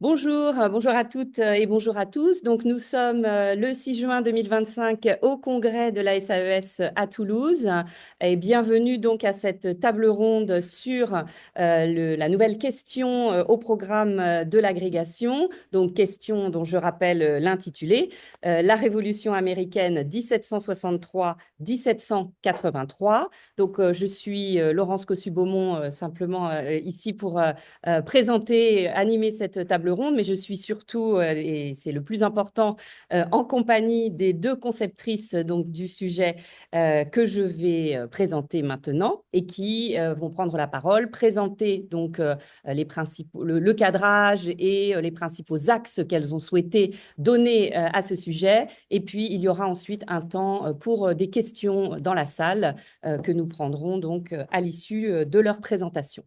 Bonjour à toutes et bonjour à tous. Donc, nous sommes le 6 juin 2025 au congrès de la SAES à Toulouse. Et bienvenue donc à cette table ronde sur la nouvelle question au programme de l'agrégation. Donc, question dont je rappelle l'intitulé, La Révolution américaine 1763-1783. Donc, je suis Laurence Cossu-Beaumont, simplement ici pour présenter, animer cette table ronde, mais je suis surtout, et c'est le plus important, en compagnie des deux conceptrices donc, du sujet que je vais présenter maintenant et qui vont prendre la parole, présenter donc, les principaux, le cadrage et les principaux axes qu'elles ont souhaité donner à ce sujet. Et puis, il y aura ensuite un temps pour des questions dans la salle que nous prendrons donc à l'issue de leur présentation.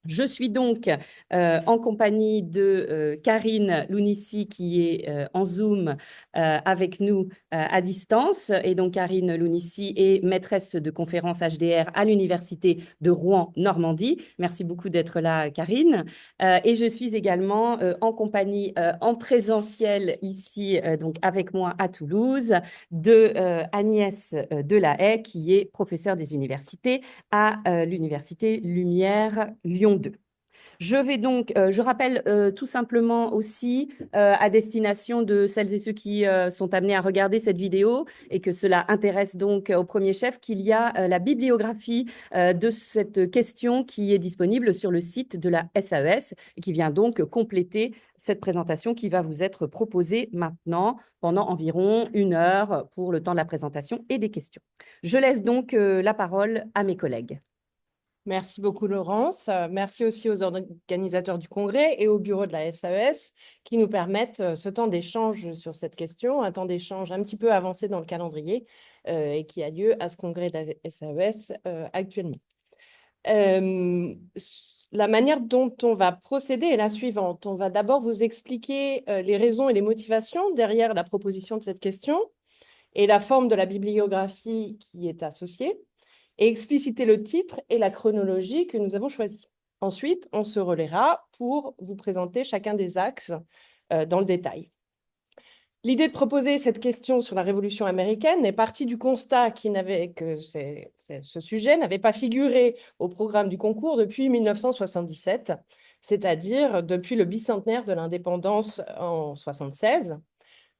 Je suis donc en compagnie de Karine Lounissi qui est en Zoom avec nous à distance. Et donc Karine Lounissi est maîtresse de conférences HDR à l'Université de Rouen-Normandie. Merci beaucoup d'être là, Karine. Et je suis également en compagnie en présentiel ici donc avec moi à Toulouse de Agnès Delahaye qui est professeure des universités à l'Université Lumière Lyon 2. Je vais donc, je rappelle tout simplement aussi à destination de celles et ceux qui sont amenés à regarder cette vidéo et que cela intéresse donc au premier chef qu'il y a la bibliographie de cette question qui est disponible sur le site de la SAES et qui vient donc compléter cette présentation qui va vous être proposée maintenant pendant environ 1 heure pour le temps de la présentation et des questions. Je laisse donc la parole à mes collègues. Merci beaucoup, Laurence. Merci aussi aux organisateurs du congrès et au bureau de la SAES qui nous permettent ce temps d'échange sur cette question, un temps d'échange un petit peu avancé dans le calendrier et qui a lieu à ce congrès de la SAES actuellement. La manière dont on va procéder est la suivante. On va d'abord vous expliquer les raisons et les motivations derrière la proposition de cette question et la forme de la bibliographie qui est associée, et expliciter le titre et la chronologie que nous avons choisis. Ensuite, on se relaiera pour vous présenter chacun des axes dans le détail. L'idée de proposer cette question sur la Révolution américaine est partie du constat que ce sujet n'avait pas figuré au programme du concours depuis 1977, c'est-à-dire depuis le bicentenaire de l'indépendance en 1976.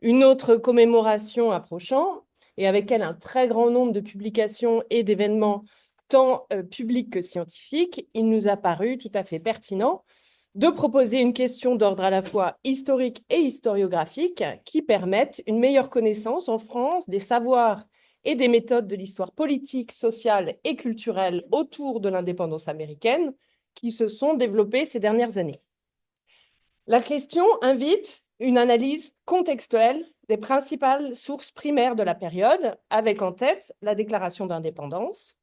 Une autre commémoration approchant, et avec elle un très grand nombre de publications et d'événements tant publics que scientifiques, il nous a paru tout à fait pertinent de proposer une question d'ordre à la fois historique et historiographique qui permette une meilleure connaissance en France des savoirs et des méthodes de l'histoire politique, sociale et culturelle autour de l'indépendance américaine qui se sont développées ces dernières années. La question invite une analyse contextuelle des principales sources primaires de la période, avec en tête la déclaration d'indépendance,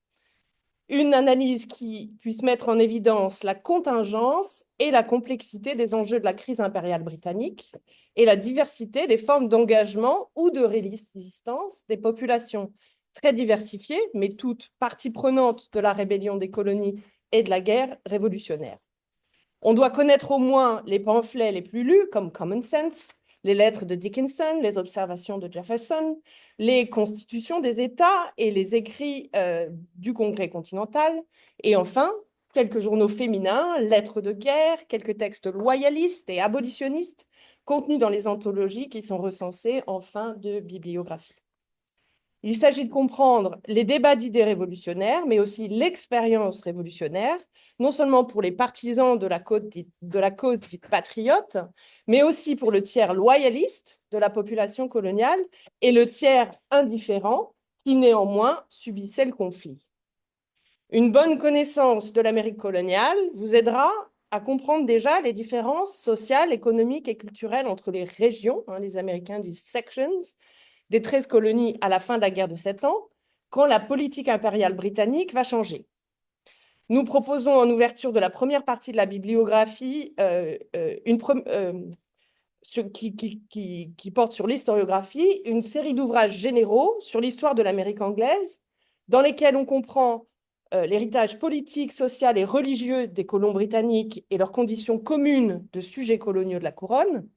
une analyse qui puisse mettre en évidence la contingence et la complexité des enjeux de la crise impériale britannique et la diversité des formes d'engagement ou de résistance des populations très diversifiées, mais toutes parties prenantes de la rébellion des colonies et de la guerre révolutionnaire. On doit connaître au moins les pamphlets les plus lus, comme Common Sense, les lettres de Dickinson, les observations de Jefferson, les constitutions des États et les écrits du Congrès continental, et enfin, quelques journaux féminins, lettres de guerre, quelques textes loyalistes et abolitionnistes contenus dans les anthologies qui sont recensées en fin de bibliographie. Il s'agit de comprendre les débats d'idées révolutionnaires, mais aussi l'expérience révolutionnaire, non seulement pour les partisans de la cause dite patriote, mais aussi pour le tiers loyaliste de la population coloniale et le tiers indifférent qui néanmoins subissait le conflit. Une bonne connaissance de l'Amérique coloniale vous aidera à comprendre déjà les différences sociales, économiques et culturelles entre les régions, les Américains disent sections, des 13 colonies à la fin de la guerre de 7 ans, quand la politique impériale britannique va changer. Nous proposons en ouverture de la première partie de la bibliographie qui porte sur l'historiographie, une série d'ouvrages généraux sur l'histoire de l'Amérique anglaise, dans lesquels on comprend l'héritage politique, social et religieux des colons britanniques et leurs conditions communes de sujets coloniaux de la couronne,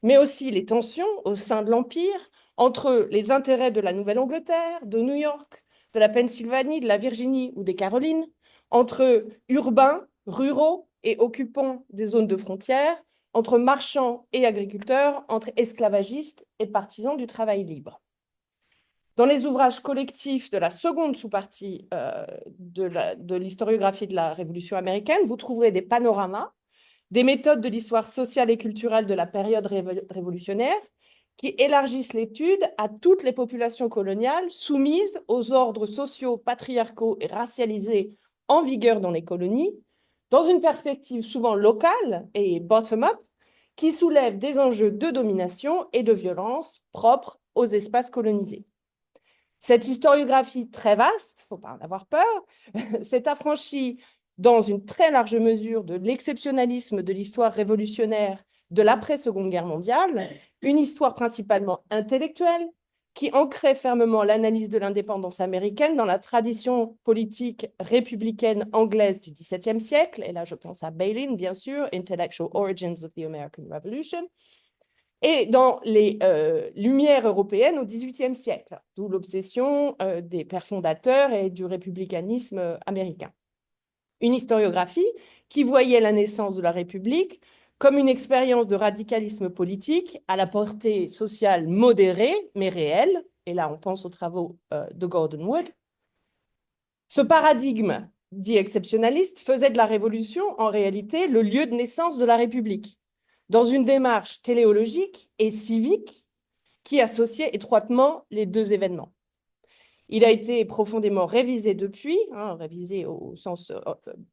mais aussi les tensions au sein de l'Empire entre les intérêts de la Nouvelle-Angleterre, de New York, de la Pennsylvanie, de la Virginie ou des Carolines, entre urbains, ruraux et occupants des zones de frontières, entre marchands et agriculteurs, entre esclavagistes et partisans du travail libre. Dans les ouvrages collectifs de la seconde sous-partie de l'historiographie de la Révolution américaine, vous trouverez des panoramas, des méthodes de l'histoire sociale et culturelle de la période révolutionnaire qui élargissent l'étude à toutes les populations coloniales soumises aux ordres sociaux, patriarcaux et racialisés en vigueur dans les colonies, dans une perspective souvent locale et bottom-up, qui soulève des enjeux de domination et de violence propres aux espaces colonisés. Cette historiographie très vaste, il ne faut pas en avoir peur, s'est affranchie dans une très large mesure de l'exceptionnalisme de l'histoire révolutionnaire de l'après-Seconde Guerre mondiale, une histoire principalement intellectuelle qui ancrait fermement l'analyse de l'indépendance américaine dans la tradition politique républicaine anglaise du XVIIe siècle, et là je pense à Bailyn, bien sûr, Intellectual Origins of the American Revolution, et dans les Lumières européennes au XVIIIe siècle, d'où l'obsession des pères fondateurs et du républicanisme américain. Une historiographie qui voyait la naissance de la République comme une expérience de radicalisme politique à la portée sociale modérée, mais réelle, et là on pense aux travaux de Gordon Wood. Ce paradigme dit exceptionnaliste faisait de la Révolution en réalité le lieu de naissance de la République, dans une démarche téléologique et civique qui associait étroitement les deux événements. Il a été profondément révisé depuis, révisé au sens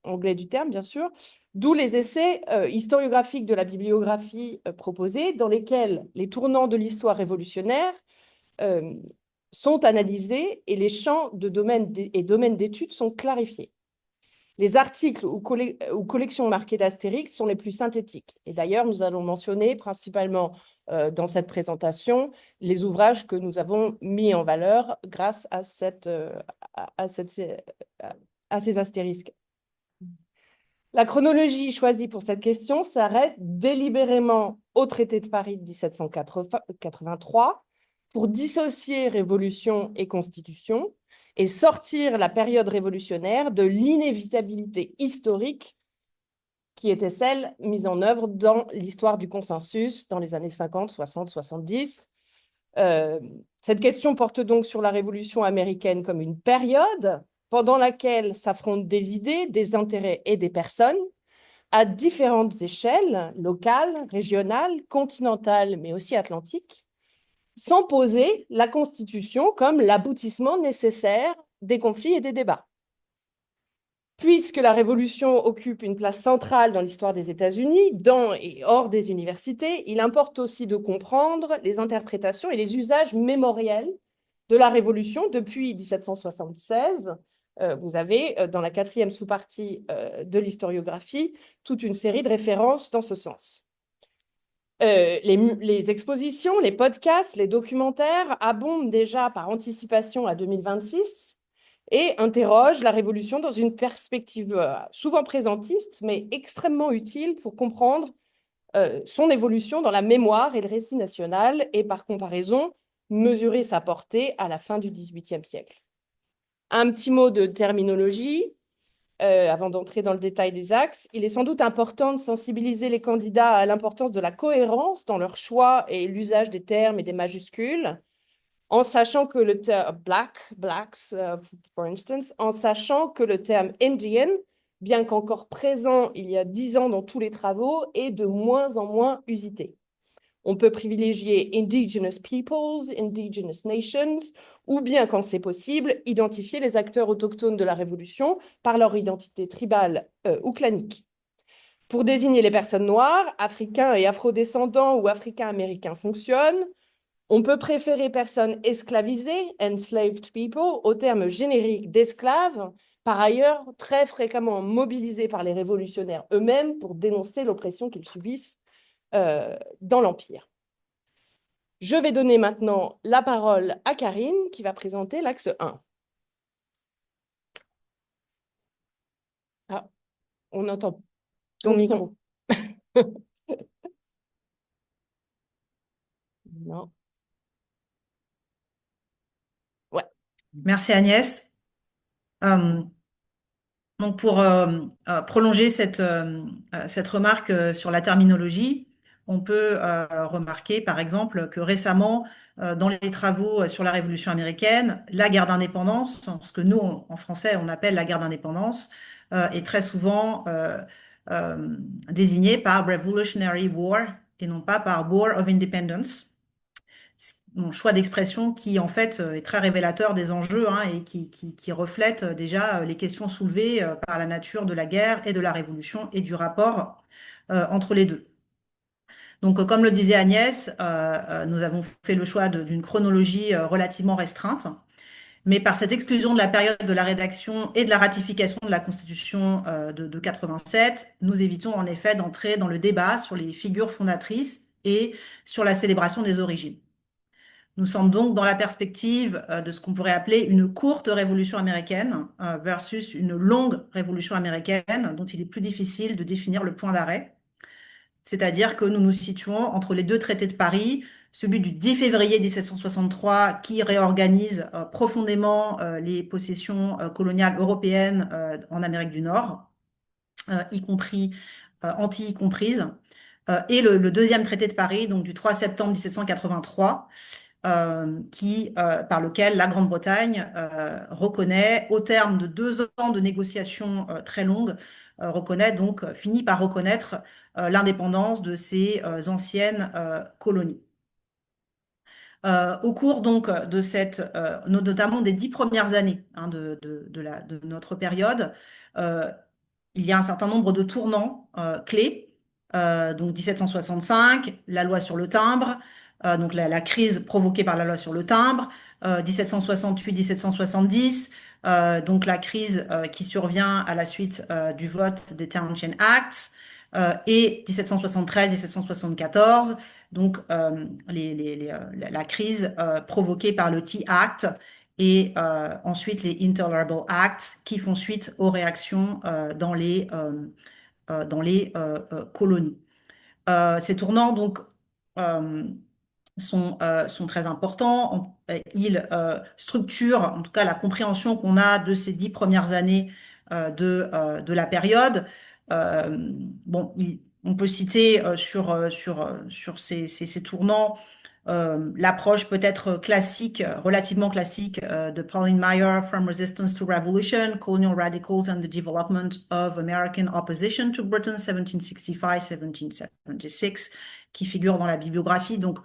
anglais du terme, bien sûr, d'où les essais historiographiques de la bibliographie proposés, dans lesquels les tournants de l'histoire révolutionnaire sont analysés et les champs de domaines et domaines d'études sont clarifiés. Les articles ou collections marquées d'astérix sont les plus synthétiques. Et d'ailleurs, nous allons mentionner principalement dans cette présentation les ouvrages que nous avons mis en valeur grâce à ces astérisques. La chronologie choisie pour cette question s'arrête délibérément au traité de Paris de 1783 pour dissocier révolution et constitution et sortir la période révolutionnaire de l'inévitabilité historique qui était celle mise en œuvre dans l'histoire du consensus dans les années 50, 60, 70. Cette question porte donc sur la Révolution américaine comme une période pendant laquelle s'affrontent des idées, des intérêts et des personnes à différentes échelles, locales, régionales, continentales, mais aussi atlantiques, sans poser la Constitution comme l'aboutissement nécessaire des conflits et des débats. Puisque la Révolution occupe une place centrale dans l'histoire des États-Unis, dans et hors des universités, il importe aussi de comprendre les interprétations et les usages mémoriels de la Révolution depuis 1776. Vous avez, dans la 4e sous-partie de l'historiographie, toute une série de références dans ce sens. Les expositions, les podcasts, les documentaires abondent déjà par anticipation à 2026 et interrogent la Révolution dans une perspective souvent présentiste, mais extrêmement utile pour comprendre son évolution dans la mémoire et le récit national et par comparaison, mesurer sa portée à la fin du XVIIIe siècle. Un petit mot de terminologie. Avant d'entrer dans le détail des axes, il est sans doute important de sensibiliser les candidats à l'importance de la cohérence dans leur choix et l'usage des termes et des majuscules, en sachant que le terme blacks, for instance, en sachant que le terme Indian, bien qu'encore présent il y a 10 ans dans tous les travaux, est de moins en moins usité. On peut privilégier Indigenous Peoples, Indigenous Nations, ou bien, quand c'est possible, identifier les acteurs autochtones de la Révolution par leur identité tribale ou clanique. Pour désigner les personnes noires, africains et afrodescendants ou africains-américains fonctionnent. On peut préférer personnes esclavisées, enslaved people, au terme générique d'esclaves, par ailleurs très fréquemment mobilisés par les révolutionnaires eux-mêmes pour dénoncer l'oppression qu'ils subissent dans l'Empire. Je vais donner maintenant la parole à Karine qui va présenter l'axe 1. On entend ton Donc, micro. Non. Ouais. Merci Agnès. Euh, donc pour prolonger cette remarque sur la terminologie, on peut remarquer par exemple que récemment, dans les travaux sur la Révolution américaine, la guerre d'indépendance, ce que nous en français on appelle la guerre d'indépendance, est très souvent désignée par Revolutionary War et non pas par War of Independence. Mon choix d'expression qui en fait est très révélateur des enjeux hein, et qui reflète déjà les questions soulevées par la nature de la guerre et de la révolution et du rapport entre les deux. Donc comme le disait Agnès, nous avons fait le choix d'une chronologie relativement restreinte, mais par cette exclusion de la période de la rédaction et de la ratification de la Constitution de 87, nous évitons en effet d'entrer dans le débat sur les figures fondatrices et sur la célébration des origines. Nous sommes donc dans la perspective de ce qu'on pourrait appeler une courte révolution américaine versus une longue révolution américaine dont il est plus difficile de définir le point d'arrêt. C'est-à-dire que nous nous situons entre les deux traités de Paris, celui du 10 février 1763 qui réorganise profondément les possessions coloniales européennes en Amérique du Nord, y compris Antilles y comprises, et le deuxième traité de Paris, donc du 3 septembre 1783, par lequel la Grande-Bretagne reconnaît, au terme de 2 ans de négociations très longues, finit par reconnaître l'indépendance de ces anciennes colonies. Au cours donc de notamment des 10 premières années hein, de notre période, il y a un certain nombre de tournants clés. Donc 1765, la loi sur le timbre, donc la crise provoquée par la loi sur le timbre, 1768-1770, donc la crise qui survient à la suite du vote des Townshend Acts, et 1773-1774, donc la crise provoquée par le Tea Act et ensuite les Intolerable Acts qui font suite aux réactions dans les colonies. Ces tournants donc sont très importants. Ils structurent en tout cas la compréhension qu'on a de ces 10 premières années de la période. Bon, on peut citer sur ces tournants l'approche peut-être classique, relativement classique de Pauline Maier, From Resistance to Revolution, Colonial Radicals and the Development of American Opposition to Britain, 1765-1776, qui figure dans la bibliographie, donc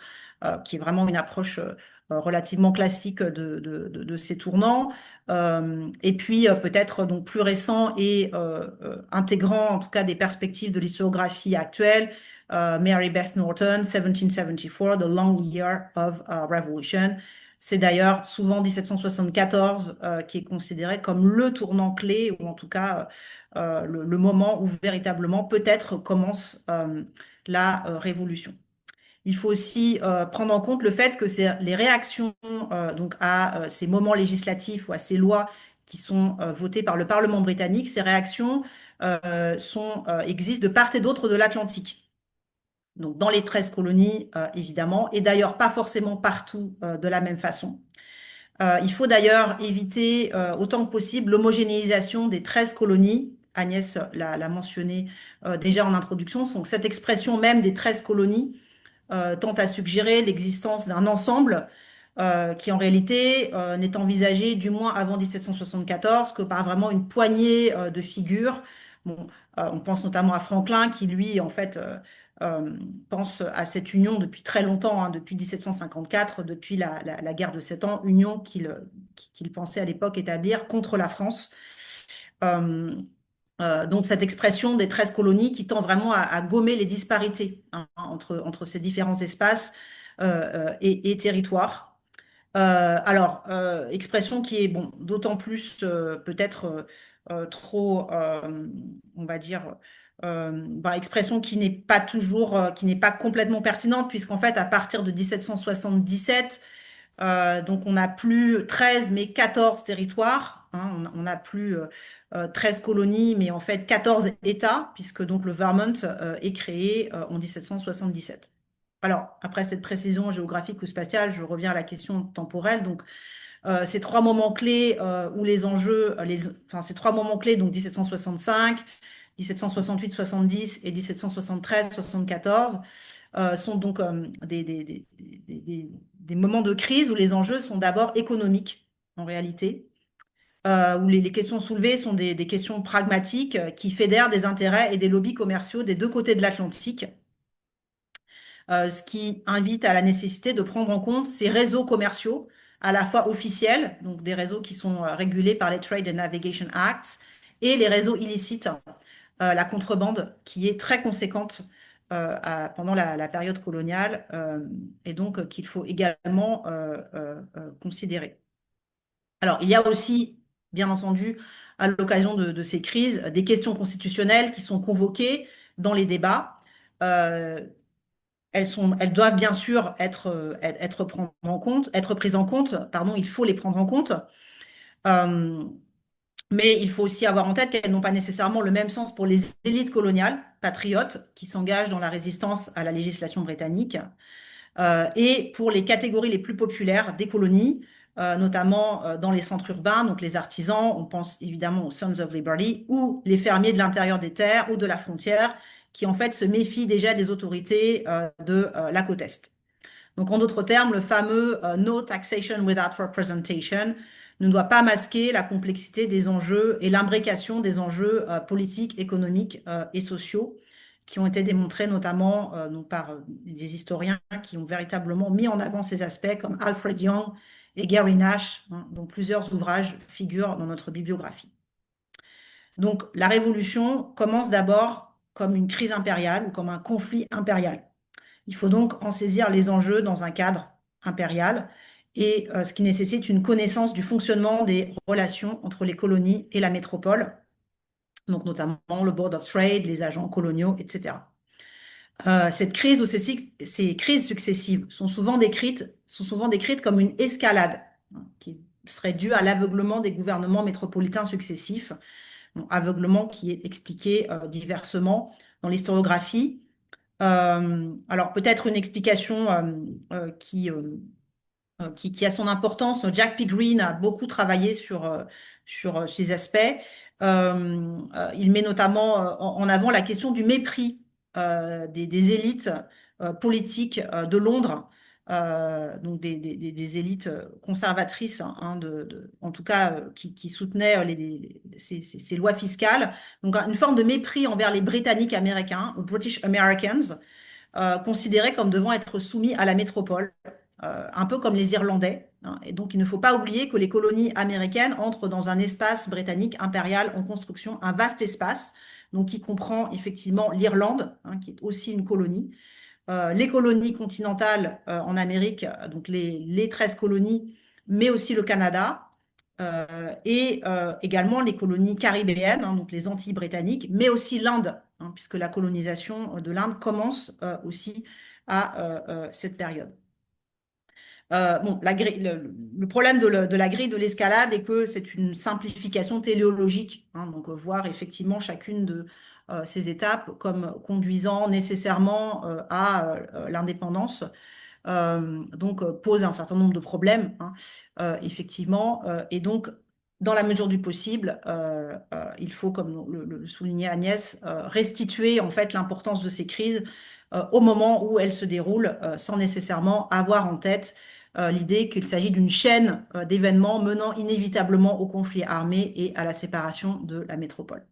qui est vraiment une approche relativement classique de ces tournants. Et puis peut-être donc plus récent et intégrant en tout cas des perspectives de l'historiographie actuelle, Mary Beth Norton, 1774, The Long Year of Revolution. C'est d'ailleurs souvent 1774 qui est considéré comme le tournant clé, ou en tout cas le moment où véritablement peut-être commence la révolution. Il faut aussi prendre en compte le fait que c'est les réactions donc à ces moments législatifs ou à ces lois qui sont votées par le Parlement britannique, ces réactions existent de part et d'autre de l'Atlantique. Donc dans les 13 colonies, évidemment, et d'ailleurs pas forcément partout de la même façon. Il faut d'ailleurs éviter autant que possible l'homogénéisation des 13 colonies. Agnès l'a mentionné déjà en introduction. Donc cette expression même des 13 colonies tend à suggérer l'existence d'un ensemble qui en réalité n'est envisagé du moins avant 1774 que par vraiment une poignée de figures. Bon, on pense notamment à Franklin qui lui en fait pense à cette union depuis très longtemps, hein, depuis 1754, depuis la guerre de 7 ans, union qu'il pensait à l'époque établir contre la France. Donc cette expression des 13 colonies qui tend vraiment à gommer les disparités hein, entre ces différents espaces et territoires. Expression qui est bon, d'autant plus peut-être trop, on va dire, expression qui n'est pas toujours, qui n'est pas complètement pertinente, puisqu'en fait, à partir de 1777, donc on n'a plus 13 mais 14 territoires hein. On n'a plus 13 colonies, mais en fait 14 États, puisque donc le Vermont est créé en 1777. Alors, après cette précision géographique ou spatiale, je reviens à la question temporelle. Donc, ces trois moments clés où les enjeux, enfin, ces trois moments clés, donc 1765, 1768-70 et 1773-74, sont donc des moments de crise où les enjeux sont d'abord économiques, en réalité, où les questions soulevées sont des questions pragmatiques qui fédèrent des intérêts et des lobbies commerciaux des deux côtés de l'Atlantique, ce qui invite à la nécessité de prendre en compte ces réseaux commerciaux, à la fois officiels, donc des réseaux qui sont régulés par les Trade and Navigation Acts, et les réseaux illicites, la contrebande, qui est très conséquente pendant la période coloniale, et donc qu'il faut également considérer. Alors, il y a aussi, bien entendu, à l'occasion de ces crises, des questions constitutionnelles qui sont convoquées dans les débats. Euh, elles doivent bien sûr être prises en compte, pardon, il faut les prendre en compte. Euh, mais il faut aussi avoir en tête qu'elles n'ont pas nécessairement le même sens pour les élites coloniales, patriotes, qui s'engagent dans la résistance à la législation britannique, et pour les catégories les plus populaires des colonies, notamment dans les centres urbains, donc les artisans, on pense évidemment aux Sons of Liberty, ou les fermiers de l'intérieur des terres ou de la frontière, qui en fait se méfient déjà des autorités de la côte Est. Donc, en d'autres termes, le fameux No taxation without representation ne doit pas masquer la complexité des enjeux et l'imbrication des enjeux politiques, économiques et sociaux qui ont été démontrés notamment donc par des historiens qui ont véritablement mis en avant ces aspects comme Alfred Young et Gary Nash, hein, dont plusieurs ouvrages figurent dans notre bibliographie. Donc, la Révolution commence d'abord comme une crise impériale ou comme un conflit impérial. Il faut donc en saisir les enjeux dans un cadre impérial et ce qui nécessite une connaissance du fonctionnement des relations entre les colonies et la métropole, donc notamment le Board of Trade, les agents coloniaux, etc. Cette crise ou ces crises successives sont souvent décrites comme une escalade, hein, qui serait due à l'aveuglement des gouvernements métropolitains successifs, bon, aveuglement qui est expliqué diversement dans l'historiographie. Alors peut-être une explication qui a son importance. Jack P. Green a beaucoup travaillé sur ces aspects. Il met notamment en avant la question du mépris des élites politiques de Londres, donc des élites conservatrices, hein, en tout cas qui soutenaient ces lois fiscales. Donc une forme de mépris envers les Britanniques américains, ou British Americans, considérés comme devant être soumis à la métropole, un peu comme les Irlandais, hein. Et donc, il ne faut pas oublier que les colonies américaines entrent dans un espace britannique impérial en construction, un vaste espace, donc qui comprend effectivement l'Irlande, hein, qui est aussi une colonie, les colonies continentales en Amérique, donc les 13 colonies, mais aussi le Canada, et également les colonies caribéennes, hein, donc les Antilles britanniques, mais aussi l'Inde, hein, puisque la colonisation de l'Inde commence aussi à cette période. Bon, le problème de la grille de l'escalade est que c'est une simplification téléologique, hein, donc voir effectivement chacune de ces étapes comme conduisant nécessairement à l'indépendance, donc pose un certain nombre de problèmes, hein, effectivement, et donc dans la mesure du possible, il faut, comme le soulignait Agnès, restituer en fait l'importance de ces crises au moment où elles se déroulent, sans nécessairement avoir en tête l'idée qu'il s'agit d'une chaîne d'événements menant inévitablement au conflit armé et à la séparation de la métropole.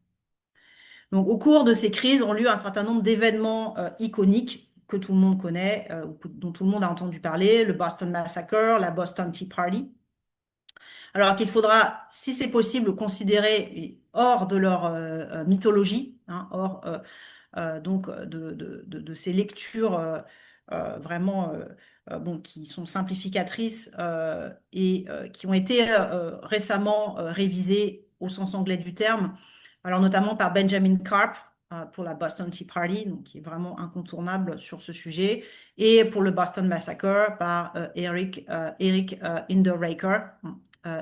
Donc, au cours de ces crises ont lieu un certain nombre d'événements iconiques que tout le monde connaît, dont tout le monde a entendu parler, le Boston Massacre, la Boston Tea Party. Alors qu'il faudra, si c'est possible, considérer hors de leur mythologie, hein, hors donc de ces lectures vraiment bon, qui sont simplificatrices et qui ont été récemment révisées au sens anglais du terme, alors notamment par Benjamin Carp pour la Boston Tea Party, donc qui est vraiment incontournable sur ce sujet, et pour le Boston Massacre par Eric Hinderaker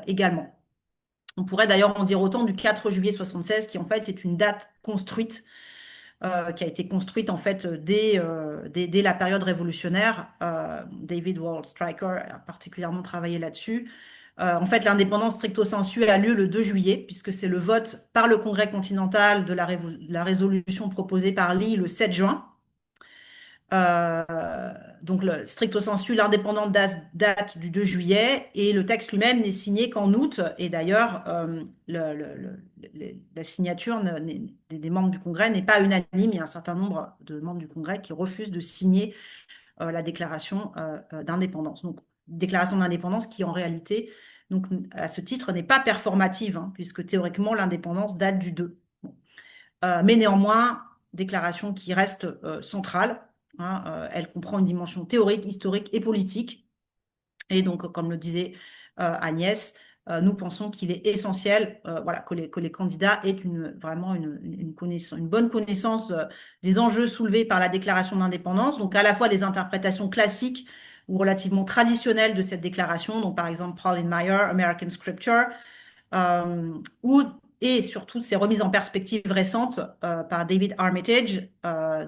également. On pourrait d'ailleurs en dire autant du 4 juillet 76, qui en fait est une date construite, qui a été construite en fait dès la période révolutionnaire. David Wall Stryker a particulièrement travaillé là-dessus. En fait, l'indépendance stricto sensu a lieu le 2 juillet, puisque c'est le vote par le Congrès continental de la résolution proposée par Lee le 7 juin. Donc, stricto sensu, l'indépendance date du 2 juillet et le texte lui-même n'est signé qu'en août. Et d'ailleurs, la signature des membres du Congrès n'est pas unanime. Il y a un certain nombre de membres du Congrès qui refusent de signer la déclaration d'indépendance. Donc, déclaration d'indépendance qui, en réalité, donc, à ce titre, n'est pas performative, hein, puisque théoriquement, l'indépendance date du 2. Bon. Mais néanmoins, déclaration qui reste centrale. Hein, elle comprend une dimension théorique, historique et politique. Et donc, comme le disait Agnès, nous pensons qu'il est essentiel voilà, que les candidats aient vraiment une bonne connaissance des enjeux soulevés par la déclaration d'indépendance, donc à la fois des interprétations classiques ou relativement traditionnelles de cette déclaration, donc par exemple Pauline Maier, American Scripture, ou et surtout ces remises en perspective récentes par David Armitage,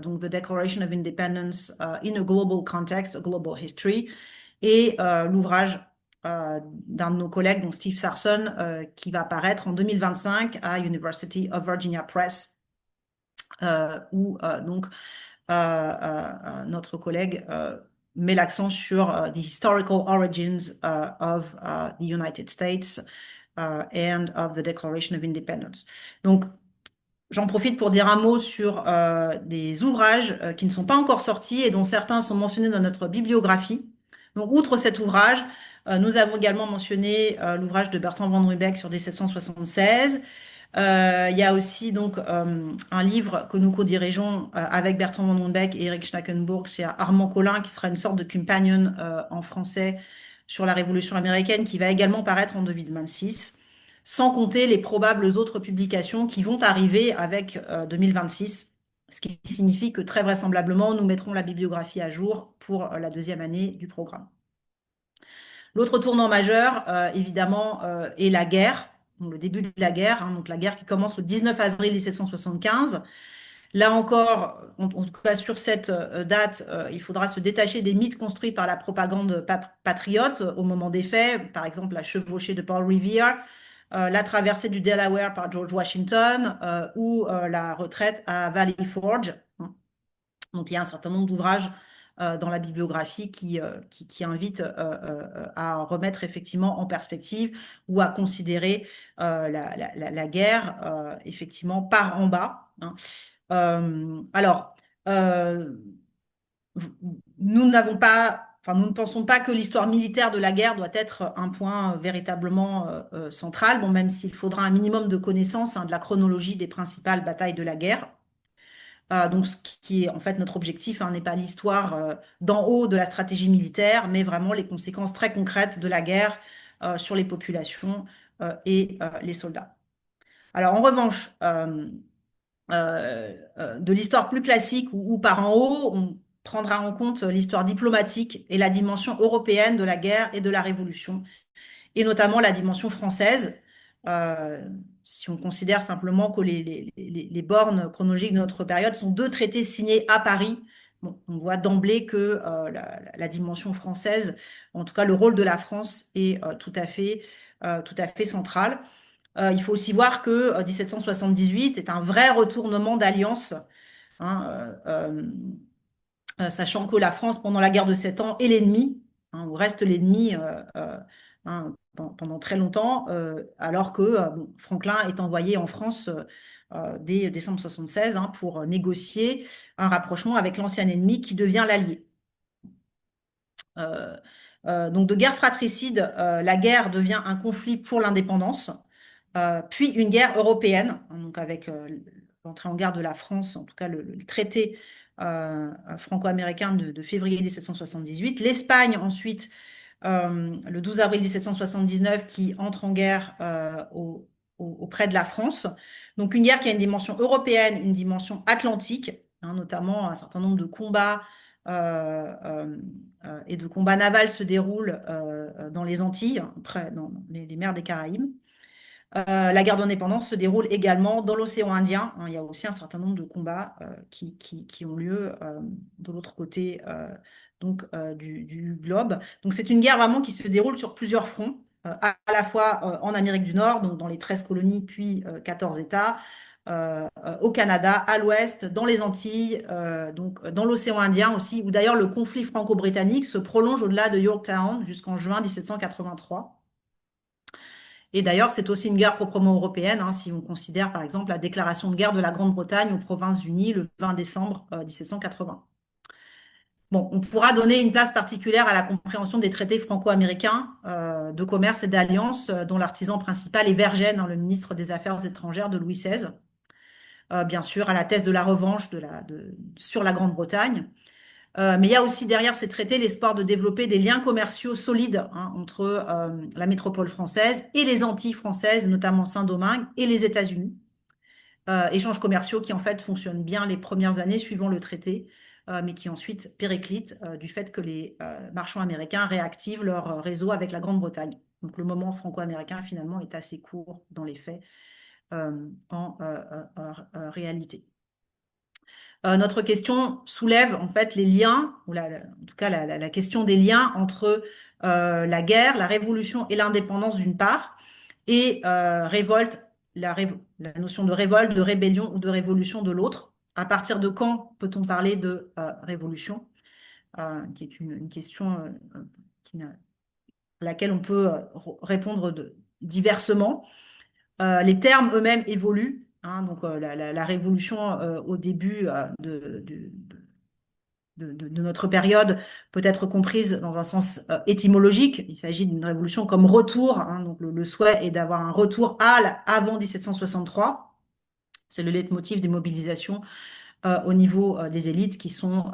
donc The Declaration of Independence in a Global Context, a Global History, et l'ouvrage d'un de nos collègues, donc Steve Sarson, qui va apparaître en 2025 à University of Virginia Press, où donc notre collègue met l'accent sur the historical origins of the United States and of the Declaration of Independence. Donc, j'en profite pour dire un mot sur des ouvrages qui ne sont pas encore sortis et dont certains sont mentionnés dans notre bibliographie. Donc, outre cet ouvrage, nous avons également mentionné l'ouvrage de Bertrand Van Rubeck sur 1776. Il y a aussi donc un livre que nous co-dirigeons avec Bertrand Van Rubeck et Eric Schnackenburg, c'est Armand Collin, qui sera une sorte de companion en français sur la Révolution américaine, qui va également paraître en 2026, sans compter les probables autres publications qui vont arriver avec 2026, ce qui signifie que très vraisemblablement, nous mettrons la bibliographie à jour pour la deuxième année du programme. L'autre tournant majeur, évidemment, est la guerre, donc le début de la guerre, hein, donc la guerre qui commence le 19 avril 1775. Là encore, en tout cas sur cette date, il faudra se détacher des mythes construits par la propagande patriote au moment des faits, par exemple la chevauchée de Paul Revere, la traversée du Delaware par George Washington ou la retraite à Valley Forge. Donc il y a un certain nombre d'ouvrages dans la bibliographie qui invitent à remettre effectivement en perspective ou à considérer la guerre effectivement par en bas. Hein. Alors, nous n'avons pas, enfin, nous ne pensons pas que l'histoire militaire de la guerre doit être un point véritablement central, bon, même s'il faudra un minimum de connaissances hein, de la chronologie des principales batailles de la guerre. Donc, ce qui est en fait notre objectif hein, n'est pas l'histoire d'en haut de la stratégie militaire, mais vraiment les conséquences très concrètes de la guerre sur les populations et les soldats. Alors, en revanche, de l'histoire plus classique ou par en haut, on prendra en compte l'histoire diplomatique et la dimension européenne de la guerre et de la Révolution, et notamment la dimension française. Si on considère simplement que les bornes chronologiques de notre période sont deux traités signés à Paris, bon, on voit d'emblée que la dimension française, en tout cas le rôle de la France, est tout à fait central. Il faut aussi voir que 1778 est un vrai retournement d'alliance, hein, sachant que la France, pendant la guerre de 7 ans, est l'ennemi, hein, ou reste l'ennemi hein, pendant très longtemps, alors que bon, Franklin est envoyé en France dès décembre 76 hein, pour négocier un rapprochement avec l'ancien ennemi qui devient l'allié. Donc de guerre fratricide, la guerre devient un conflit pour l'indépendance, puis une guerre européenne, hein, donc avec l'entrée en guerre de la France, en tout cas le traité franco-américain de février 1778. L'Espagne ensuite, le 12 avril 1779, qui entre en guerre auprès de la France. Donc une guerre qui a une dimension européenne, une dimension atlantique, hein, notamment un certain nombre de combats et de combats navals se déroulent dans les Antilles, dans les mers des Caraïbes. La guerre d'indépendance se déroule également dans l'océan Indien, hein. Il y a aussi un certain nombre de combats qui ont lieu de l'autre côté du globe. Donc c'est une guerre vraiment qui se déroule sur plusieurs fronts, à la fois en Amérique du Nord, donc dans les 13 colonies, puis 14 États, au Canada, à l'ouest, dans les Antilles, donc dans l'océan Indien aussi, où d'ailleurs le conflit franco-britannique se prolonge au-delà de Yorktown jusqu'en juin 1783. Et d'ailleurs, c'est aussi une guerre proprement européenne, hein, si on considère par exemple la déclaration de guerre de la Grande-Bretagne aux Provinces-Unies le 20 décembre 1780. Bon, on pourra donner une place particulière à la compréhension des traités franco-américains de commerce et d'alliance, dont l'artisan principal est Vergennes, hein, le ministre des Affaires étrangères de Louis XVI. Bien sûr, à la thèse de la revanche sur la Grande-Bretagne. Mais il y a aussi derrière ces traités l'espoir de développer des liens commerciaux solides, hein, entre la métropole française et les Antilles françaises, notamment Saint-Domingue et les États-Unis. Échanges commerciaux qui en fait fonctionnent bien les premières années suivant le traité, mais qui ensuite périclitent du fait que les marchands américains réactivent leur réseau avec la Grande-Bretagne. Donc le moment franco-américain finalement est assez court dans les faits en réalité. Notre question soulève en fait les liens, ou en tout cas la question des liens entre la guerre, la révolution et l'indépendance d'une part, et révolte, la notion de révolte, de rébellion ou de révolution de l'autre. À partir de quand peut-on parler de révolution, qui est une question à laquelle on peut répondre diversement. Les termes eux-mêmes évoluent, hein, donc la révolution au début de notre période peut être comprise dans un sens étymologique. Il s'agit d'une révolution comme retour, hein, donc le souhait est d'avoir un retour avant 1763. C'est le leitmotiv des mobilisations au niveau des élites qui sont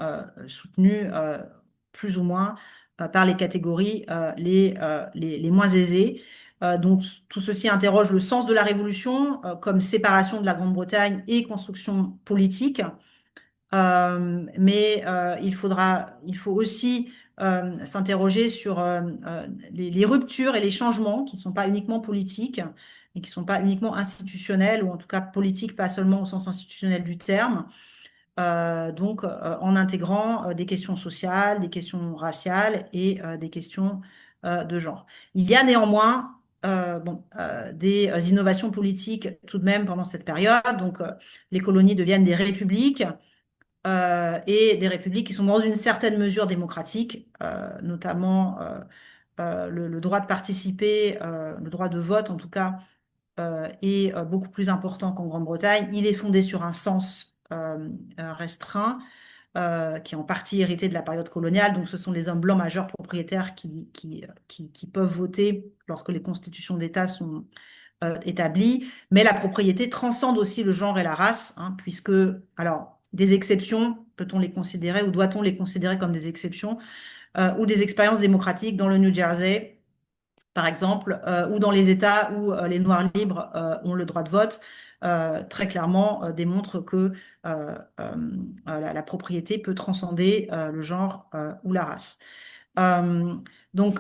soutenues plus ou moins par les catégories les moins aisées. Donc tout ceci interroge le sens de la révolution comme séparation de la Grande-Bretagne et construction politique. Mais il faut aussi s'interroger sur les ruptures et les changements qui ne sont pas uniquement politiques et qui ne sont pas uniquement institutionnels, ou en tout cas politiques, pas seulement au sens institutionnel du terme. Donc en intégrant des questions sociales, des questions raciales et des questions de genre. Il y a néanmoins des innovations politiques tout de même pendant cette période. Donc les colonies deviennent des républiques et des républiques qui sont dans une certaine mesure démocratiques, notamment le droit de participer, le droit de vote en tout cas, est beaucoup plus important qu'en Grande-Bretagne. Il est fondé sur un sens restreint, qui est en partie hérité de la période coloniale. Donc, ce sont les hommes blancs majeurs propriétaires qui peuvent voter lorsque les constitutions d'État sont établies. Mais la propriété transcende aussi le genre et la race, hein, puisque, alors, des exceptions, peut-on les considérer ou doit-on les considérer comme des exceptions, ou des expériences démocratiques dans le New Jersey, par exemple, ou dans les États où les Noirs libres ont le droit de vote, très clairement démontrent que la propriété peut transcender le genre ou la race. Donc,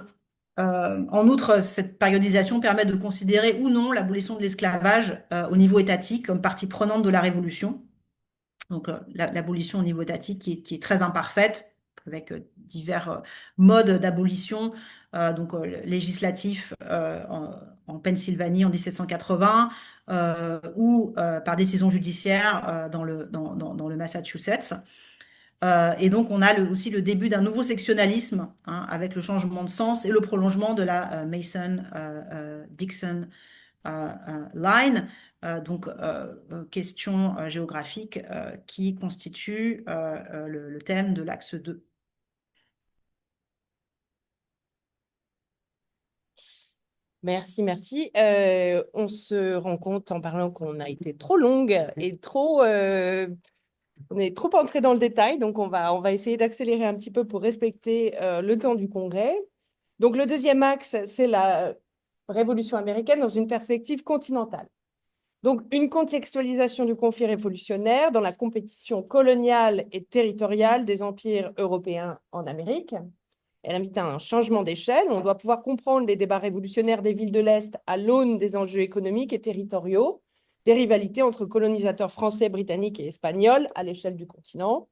en outre, cette périodisation permet de considérer ou non l'abolition de l'esclavage au niveau étatique comme partie prenante de la Révolution. Donc, l'abolition au niveau étatique qui est très imparfaite, avec divers modes d'abolition, donc législatifs en Pennsylvanie en 1780, ou par décision judiciaire dans le Massachusetts. Et donc, on a aussi le début d'un nouveau sectionnalisme, hein, avec le changement de sens et le prolongement de la Mason-Dixon line, donc question géographique qui constitue le thème de l'axe 2. Merci, merci. On se rend compte en parlant qu'on a été trop longue et on est trop entré dans le détail, donc on va essayer d'accélérer un petit peu pour respecter le temps du congrès. Donc le deuxième axe, c'est la Révolution américaine dans une perspective continentale. Donc une contextualisation du conflit révolutionnaire dans la compétition coloniale et territoriale des empires européens en Amérique. Elle invite à un changement d'échelle. On doit pouvoir comprendre les débats révolutionnaires des villes de l'Est à l'aune des enjeux économiques et territoriaux, des rivalités entre colonisateurs français, britanniques et espagnols à l'échelle du continent.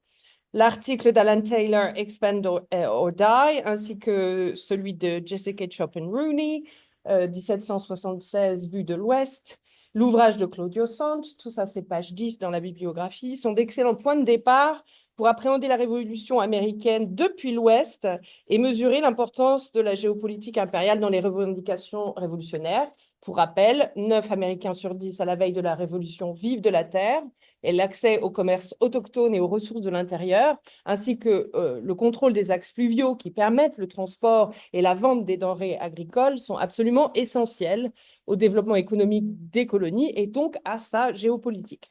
L'article d'Alan Taylor, Expand or Die, ainsi que celui de Jessica Chopin Rooney, 1776, Vue de l'Ouest, l'ouvrage de Claudio Sant, tout ça c'est page 10 dans la bibliographie, sont d'excellents points de départ pour appréhender la révolution américaine depuis l'Ouest et mesurer l'importance de la géopolitique impériale dans les revendications révolutionnaires. Pour rappel, 9 Américains sur 10 à la veille de la Révolution vivent de la terre et l'accès au commerce autochtone et aux ressources de l'intérieur, ainsi que le contrôle des axes fluviaux qui permettent le transport et la vente des denrées agricoles sont absolument essentiels au développement économique des colonies et donc à sa géopolitique,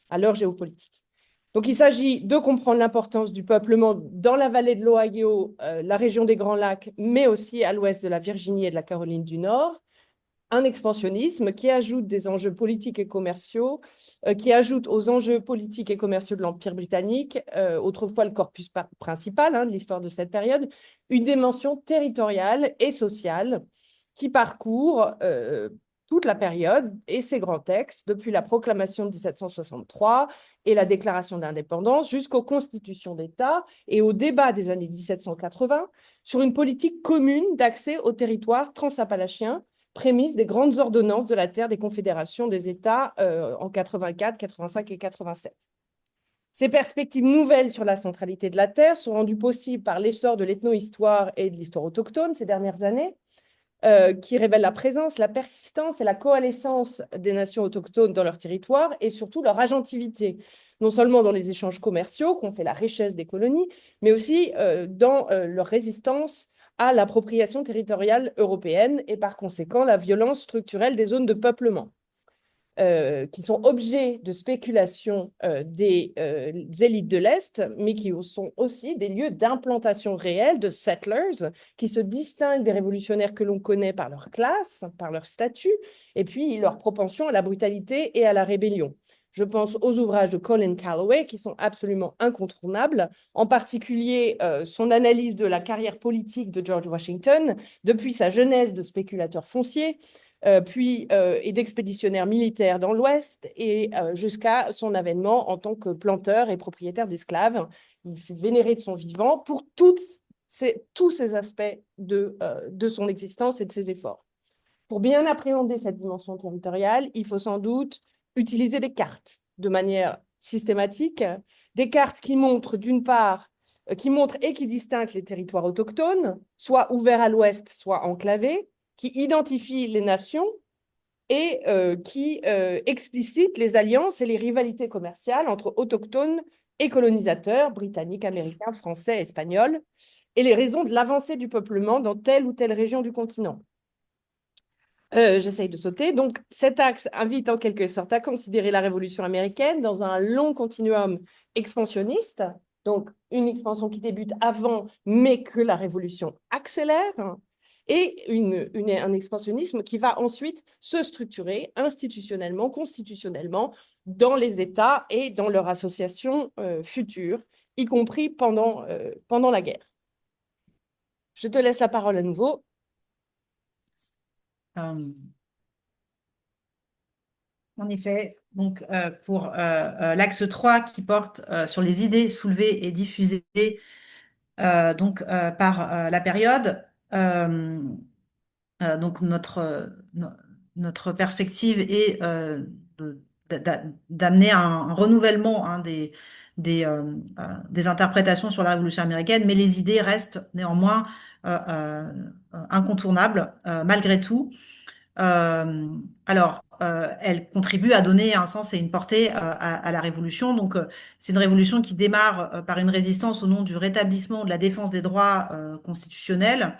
à leur géopolitique. Donc, il s'agit de comprendre l'importance du peuplement dans la vallée de l'Ohio, la région des Grands Lacs, mais aussi à l'ouest de la Virginie et de la Caroline du Nord. Un expansionnisme qui ajoute des enjeux politiques et commerciaux, qui ajoute aux enjeux politiques et commerciaux de l'Empire britannique, autrefois le corpus principal de l'histoire de cette période, une dimension territoriale et sociale qui parcourt toute la période et ses grands textes, depuis la proclamation de 1763 et la déclaration d'indépendance jusqu'aux constitutions d'État et au débat des années 1780 sur une politique commune d'accès au territoire transappalachien, prémisse des grandes ordonnances de la terre des confédérations des États en 84, 85 et 87. Ces perspectives nouvelles sur la centralité de la terre sont rendues possibles par l'essor de l'ethno-histoire et de l'histoire autochtone ces dernières années, qui révèlent la présence, la persistance et la coalescence des nations autochtones dans leur territoire et surtout leur agentivité, non seulement dans les échanges commerciaux qu'ont fait la richesse des colonies, mais aussi dans leur résistance à l'appropriation territoriale européenne et par conséquent la violence structurelle des zones de peuplement. Qui sont objets de spéculation des élites de l'Est, mais qui sont aussi des lieux d'implantation réelle de settlers, qui se distinguent des révolutionnaires que l'on connaît par leur classe, par leur statut, et puis leur propension à la brutalité et à la rébellion. Je pense aux ouvrages de Colin Calloway qui sont absolument incontournables, en particulier son analyse de la carrière politique de George Washington, depuis sa jeunesse de spéculateur foncier, et d'expéditionnaire militaire dans l'Ouest, et jusqu'à son avènement en tant que planteur et propriétaire d'esclaves. Il fut vénéré de son vivant pour tous ces aspects de son existence et de ses efforts. Pour bien appréhender cette dimension territoriale, il faut sans doute utiliser des cartes de manière systématique, des cartes qui montrent d'une part, qui montrent et qui distinguent les territoires autochtones, soit ouverts à l'ouest, soit enclavés, qui identifient les nations et qui explicitent les alliances et les rivalités commerciales entre autochtones et colonisateurs, britanniques, américains, français, espagnols, et les raisons de l'avancée du peuplement dans telle ou telle région du continent. J'essaye de sauter. Donc, cet axe invite en quelque sorte à considérer la Révolution américaine dans un long continuum expansionniste, donc une expansion qui débute avant, mais que la Révolution accélère, et un expansionnisme qui va ensuite se structurer institutionnellement, constitutionnellement, dans les États et dans leurs associations futures, y compris pendant la guerre. Je te laisse la parole à nouveau. En effet, donc pour l'axe 3 qui porte sur les idées soulevées et diffusées par la période, donc notre perspective est d'amener un renouvellement des interprétations sur la Révolution américaine, mais les idées restent néanmoins incontournables malgré tout. Elle contribue à donner un sens et une portée à la révolution. Donc, c'est une révolution qui démarre par une résistance au nom du rétablissement de la défense des droits constitutionnels.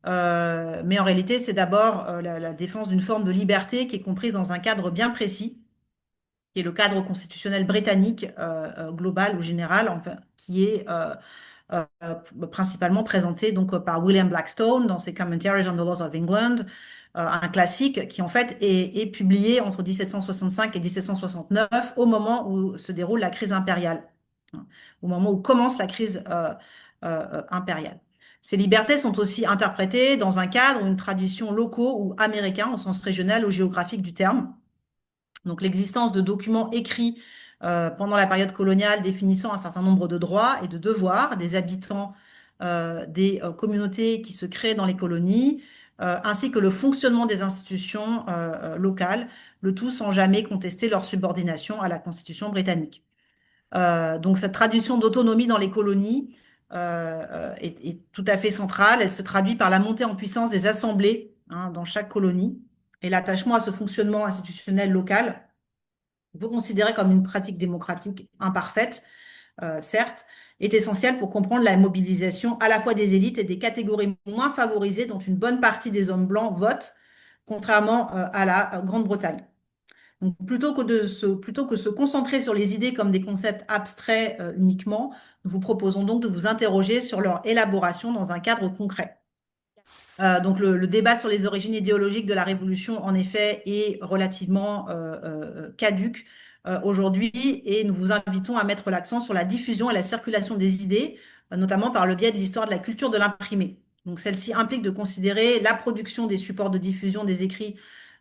Mais en réalité, c'est d'abord la défense d'une forme de liberté qui est comprise dans un cadre bien précis, qui est le cadre constitutionnel britannique global ou général, enfin, qui est euh, principalement présenté donc par William Blackstone dans ses Commentaries on the Laws of England, un classique qui en fait est publié entre 1765 et 1769 au moment où se déroule la crise impériale, hein, au moment où commence la crise impériale. Ces libertés sont aussi interprétées dans un cadre ou une tradition locaux ou américains au sens régional ou géographique du terme. Donc l'existence de documents écrits pendant la période coloniale définissant un certain nombre de droits et de devoirs des habitants des communautés qui se créent dans les colonies, ainsi que le fonctionnement des institutions locales, le tout sans jamais contester leur subordination à la Constitution britannique. Donc cette tradition d'autonomie dans les colonies est tout à fait centrale. Elle se traduit par la montée en puissance des assemblées dans chaque colonie et l'attachement à ce fonctionnement institutionnel local. On peut considérer comme une pratique démocratique imparfaite, certes, est essentielle pour comprendre la mobilisation à la fois des élites et des catégories moins favorisées dont une bonne partie des hommes blancs votent, contrairement à la Grande-Bretagne. Donc, plutôt que se concentrer sur les idées comme des concepts abstraits uniquement, nous vous proposons donc de vous interroger sur leur élaboration dans un cadre concret. Donc le débat sur les origines idéologiques de la Révolution, en effet, est relativement caduc aujourd'hui et nous vous invitons à mettre l'accent sur la diffusion et la circulation des idées, notamment par le biais de l'histoire de la culture de l'imprimé. Donc celle-ci implique de considérer la production des supports de diffusion des écrits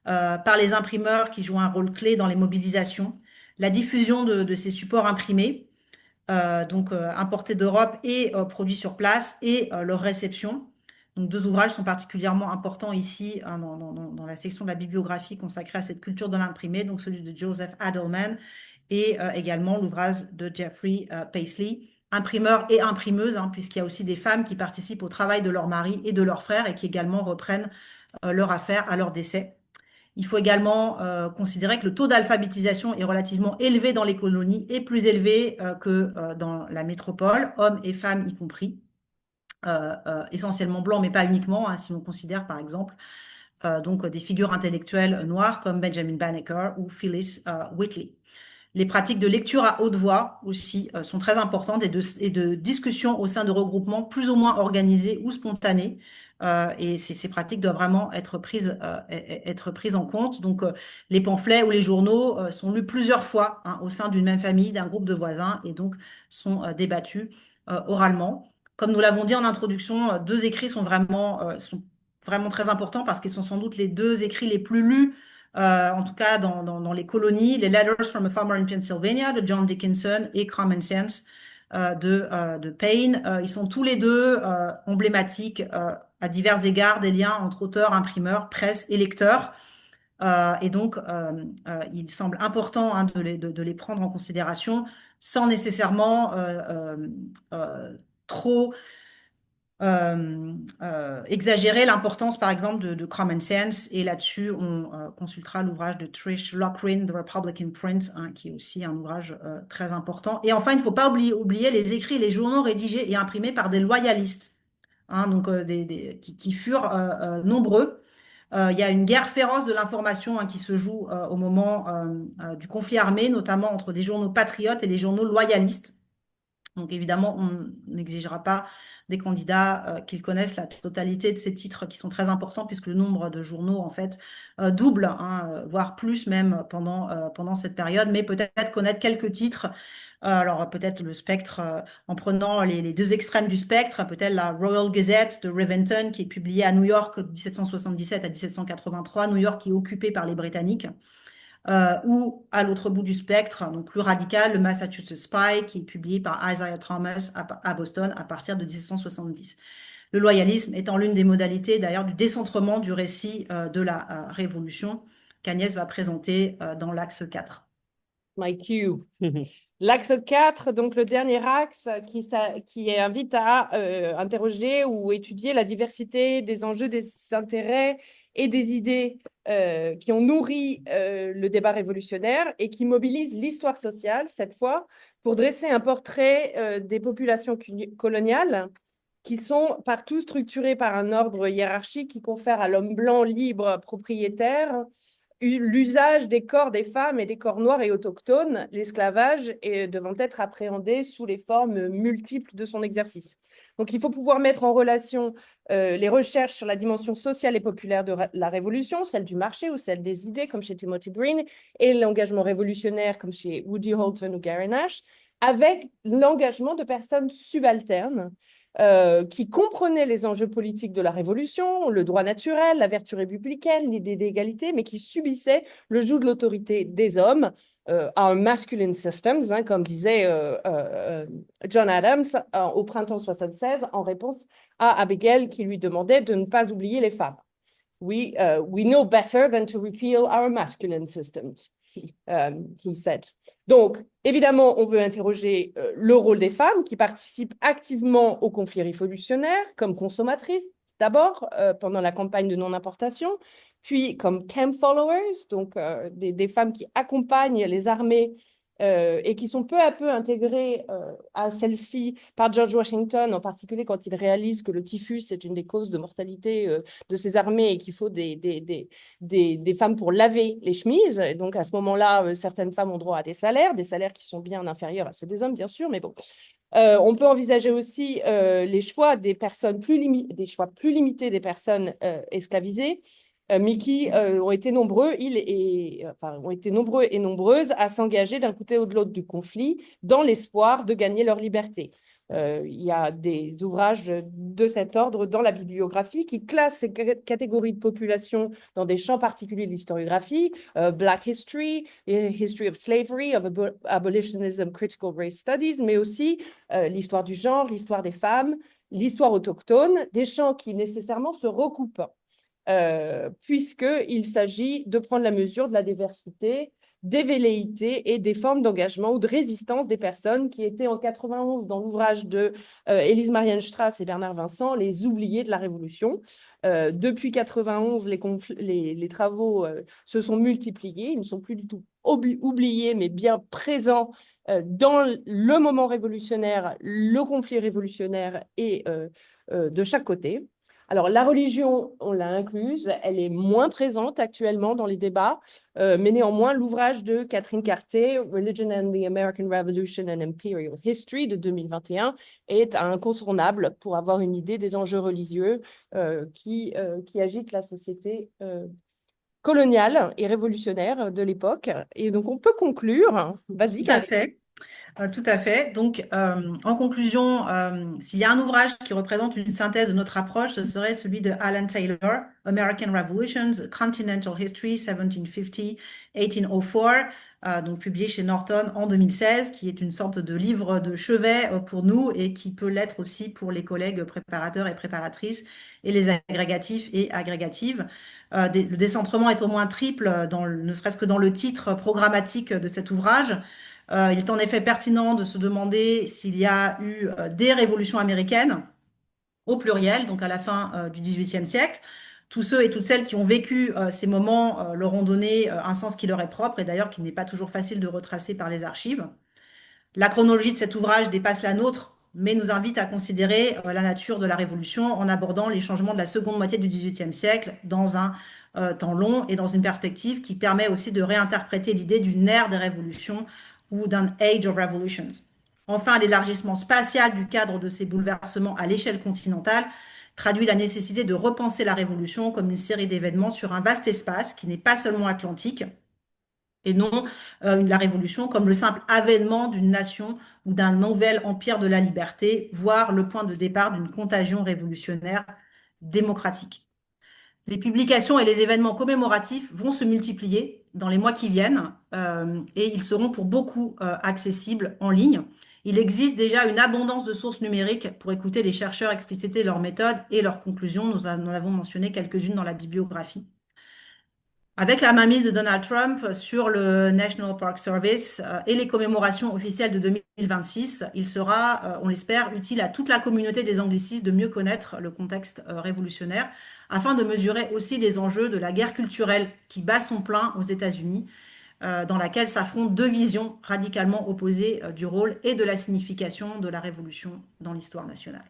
par les imprimeurs qui jouent un rôle clé dans les mobilisations, la diffusion de ces supports imprimés, importés d'Europe et produits sur place, et leur réception. Donc, deux ouvrages sont particulièrement importants ici dans la section de la bibliographie consacrée à cette culture de l'imprimé, donc celui de Joseph Adelman et également l'ouvrage de Jeffrey Paisley, imprimeur et imprimeuse, puisqu'il y a aussi des femmes qui participent au travail de leur mari et de leurs frères et qui également reprennent leur affaire à leur décès. Il faut également considérer que le taux d'alphabétisation est relativement élevé dans les colonies et plus élevé que dans la métropole, hommes et femmes y compris. Essentiellement blancs, mais pas uniquement, si on considère par exemple des figures intellectuelles noires comme Benjamin Banneker ou Phyllis Wheatley. Les pratiques de lecture à haute voix aussi sont très importantes et de discussion au sein de regroupements plus ou moins organisés ou spontanés. Et ces pratiques doivent vraiment être prises en compte. Donc, les pamphlets ou les journaux sont lus plusieurs fois au sein d'une même famille, d'un groupe de voisins, et donc sont débattus oralement. Comme nous l'avons dit en introduction, deux écrits sont vraiment très importants parce qu'ils sont sans doute les deux écrits les plus lus en tout cas dans les colonies, les Letters from a Farmer in Pennsylvania de John Dickinson et Common Sense de Paine. Ils sont tous les deux emblématiques à divers égards des liens entre auteurs, imprimeurs, presse et lecteurs. Et donc, il semble important de les prendre en considération sans nécessairement trop exagérer l'importance, par exemple, de Common Sense. Et là-dessus, on consultera l'ouvrage de Trish Loughrine, The Republican Print, qui est aussi un ouvrage très important. Et enfin, il ne faut pas oublier les écrits et les journaux rédigés et imprimés par des loyalistes, qui furent nombreux. Il y a une guerre féroce de l'information qui se joue au moment du conflit armé, notamment entre des journaux patriotes et les journaux loyalistes. Donc évidemment, on n'exigera pas des candidats qu'ils connaissent la totalité de ces titres qui sont très importants puisque le nombre de journaux en fait double, voire plus même pendant cette période, mais peut-être connaître quelques titres. Alors peut-être le spectre, en prenant les deux extrêmes du spectre, peut-être la Royal Gazette de Rivington qui est publiée à New York de 1777 à 1783, New York qui est occupée par les Britanniques. Ou à l'autre bout du spectre, donc plus radical, le Massachusetts Spy, qui est publié par Isaiah Thomas à Boston à partir de 1770. Le loyalisme étant l'une des modalités d'ailleurs du décentrement du récit de la Révolution qu'Agnès va présenter dans l'axe 4. My cue. L'axe 4, donc le dernier axe qui invite à interroger ou étudier la diversité des enjeux, des intérêts et des idées qui ont nourri le débat révolutionnaire et qui mobilisent l'histoire sociale, cette fois, pour dresser un portrait des populations coloniales qui sont partout structurées par un ordre hiérarchique qui confère à l'homme blanc libre propriétaire l'usage des corps des femmes et des corps noirs et autochtones, l'esclavage devant être appréhendé sous les formes multiples de son exercice. Donc, il faut pouvoir mettre en relation les recherches sur la dimension sociale et populaire de la Révolution, celle du marché ou celle des idées, comme chez Timothy Green, et l'engagement révolutionnaire, comme chez Woody Holton ou Gary Nash, avec l'engagement de personnes subalternes qui comprenait les enjeux politiques de la Révolution, le droit naturel, la vertu républicaine, l'idée d'égalité, mais qui subissait le joug de l'autorité des hommes à un masculine systems, hein, comme disait John Adams au printemps 76 en réponse à Abigail qui lui demandait de ne pas oublier les femmes. We know better than to repeal our masculine systems, he said. Donc, évidemment, on veut interroger le rôle des femmes qui participent activement au conflit révolutionnaire comme consommatrices, d'abord pendant la campagne de non-importation, puis comme camp followers, donc des femmes qui accompagnent les armées et qui sont peu à peu intégrées à celles-ci par George Washington, en particulier quand il réalise que le typhus est une des causes de mortalité de ces armées et qu'il faut des femmes pour laver les chemises. Et donc, à ce moment-là, certaines femmes ont droit à des salaires qui sont bien inférieurs à ceux des hommes, bien sûr, mais bon. On peut envisager aussi les choix des personnes des choix plus limités des personnes esclavisées, mais qui ont été nombreux, ont été nombreux et nombreuses à s'engager d'un côté ou de l'autre du conflit dans l'espoir de gagner leur liberté. Il y a des ouvrages de cet ordre dans la bibliographie qui classent ces catégories de population dans des champs particuliers de l'historiographie, Black History, History of Slavery, of Abolitionism, Critical Race Studies, mais aussi l'histoire du genre, l'histoire des femmes, l'histoire autochtone, des champs qui nécessairement se recoupent, puisqu'il s'agit de prendre la mesure de la diversité, des velléités et des formes d'engagement ou de résistance des personnes qui étaient en 91 dans l'ouvrage de Élise Marianne Strass et Bernard Vincent, les oubliés de la Révolution. Depuis 91, les travaux se sont multipliés, ils ne sont plus du tout oubliés, mais bien présents dans le moment révolutionnaire, le conflit révolutionnaire et de chaque côté. Alors, la religion, on l'a incluse, elle est moins présente actuellement dans les débats, mais néanmoins, l'ouvrage de Catherine Carté, Religion and the American Revolution and Imperial History de 2021, est incontournable pour avoir une idée des enjeux religieux qui agitent la société coloniale et révolutionnaire de l'époque. Et donc, on peut conclure. Vas-y, Tout à Karine. fait. Tout à fait. Donc, en conclusion, s'il y a un ouvrage qui représente une synthèse de notre approche, ce serait celui de Alan Taylor, American Revolutions, Continental History, 1750-1804, donc publié chez Norton en 2016, qui est une sorte de livre de chevet pour nous et qui peut l'être aussi pour les collègues préparateurs et préparatrices et les agrégatifs et agrégatives. Le décentrement est au moins triple, ne serait-ce que dans le titre programmatique de cet ouvrage. Il est en effet pertinent de se demander s'il y a eu des révolutions américaines, au pluriel, donc à la fin du XVIIIe siècle. Tous ceux et toutes celles qui ont vécu ces moments leur ont donné un sens qui leur est propre et d'ailleurs qui n'est pas toujours facile de retracer par les archives. La chronologie de cet ouvrage dépasse la nôtre, mais nous invite à considérer la nature de la Révolution en abordant les changements de la seconde moitié du XVIIIe siècle dans un temps long et dans une perspective qui permet aussi de réinterpréter l'idée d'une ère des révolutions ou d'un Age of Revolutions. Enfin, l'élargissement spatial du cadre de ces bouleversements à l'échelle continentale traduit la nécessité de repenser la Révolution comme une série d'événements sur un vaste espace qui n'est pas seulement atlantique, et non la Révolution comme le simple avènement d'une nation ou d'un nouvel empire de la liberté, voire le point de départ d'une contagion révolutionnaire démocratique. Les publications et les événements commémoratifs vont se multiplier dans les mois qui viennent et ils seront pour beaucoup accessibles en ligne. Il existe déjà une abondance de sources numériques pour écouter les chercheurs expliciter leurs méthodes et leurs conclusions. Nous en avons mentionné quelques-unes dans la bibliographie. Avec la mainmise de Donald Trump sur le National Park Service et les commémorations officielles de 2026, il sera, on l'espère, utile à toute la communauté des anglicistes de mieux connaître le contexte révolutionnaire afin de mesurer aussi les enjeux de la guerre culturelle qui bat son plein aux États-Unis, dans laquelle s'affrontent deux visions radicalement opposées du rôle et de la signification de la révolution dans l'histoire nationale.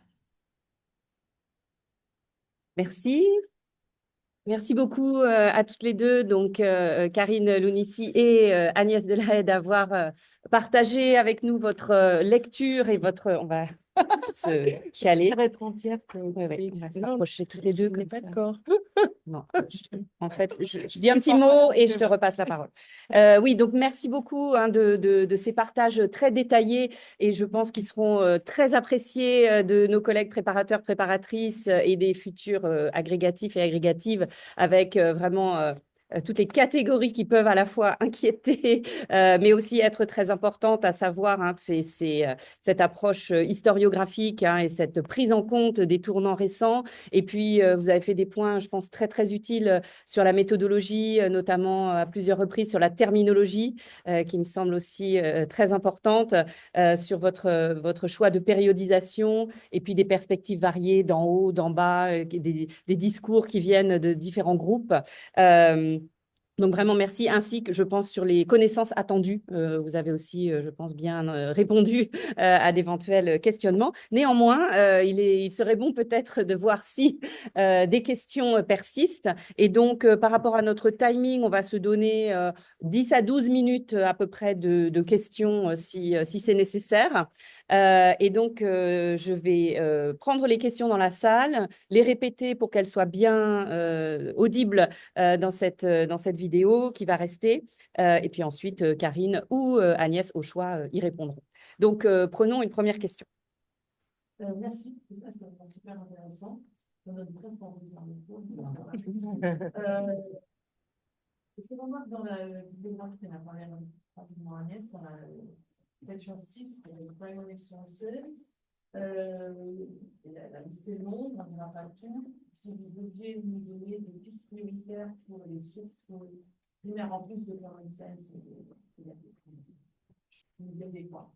Merci. Merci beaucoup à toutes les deux, donc Karine Lounissi et Agnès Delahaye, d'avoir partager avec nous votre lecture et votre... On va se caler. Ça va être entière que... Ouais, ouais, Oui, on va se non, rapprocher toutes les deux je n'ai comme pas ça. d'accord. Non, en fait, je dis un petit mot et je te repasse la parole. Oui, donc merci beaucoup hein, de ces partages très détaillés et je pense qu'ils seront très appréciés de nos collègues préparateurs, préparatrices et des futurs agrégatifs et agrégatives avec vraiment toutes les catégories qui peuvent à la fois inquiéter, mais aussi être très importantes, à savoir hein, cette approche historiographique hein, et cette prise en compte des tournants récents. Et puis, vous avez fait des points, je pense, très, très utiles sur la méthodologie, notamment à plusieurs reprises sur la terminologie, qui me semble aussi très importante, sur votre choix de périodisation et puis des perspectives variées d'en haut, d'en bas, des discours qui viennent de différents groupes. Donc vraiment merci, ainsi que je pense sur les connaissances attendues. Vous avez aussi, je pense, bien répondu à d'éventuels questionnements. Néanmoins, il serait bon peut-être de voir si des questions persistent. Et donc, par rapport à notre timing, on va se donner 10 à 12 minutes à peu près de questions si c'est nécessaire. Et donc, je vais prendre les questions dans la salle, les répéter pour qu'elles soient bien audibles dans cette vidéo qui va rester. Et puis ensuite, Karine ou Agnès, au choix, y répondront. Donc, prenons une première question. Merci, c'est super intéressant. Ça donne presque envie de faire le tour. Je remarque dans la bibliographie qu'on a parlé rapidement Agnès, dans la section 6 pour les primary sources, la liste est longue, on n'a pas tout. Si vous deviez nous donner des pistes prioritaires pour les sources primaires en plus de common sense, vous donnez quoi?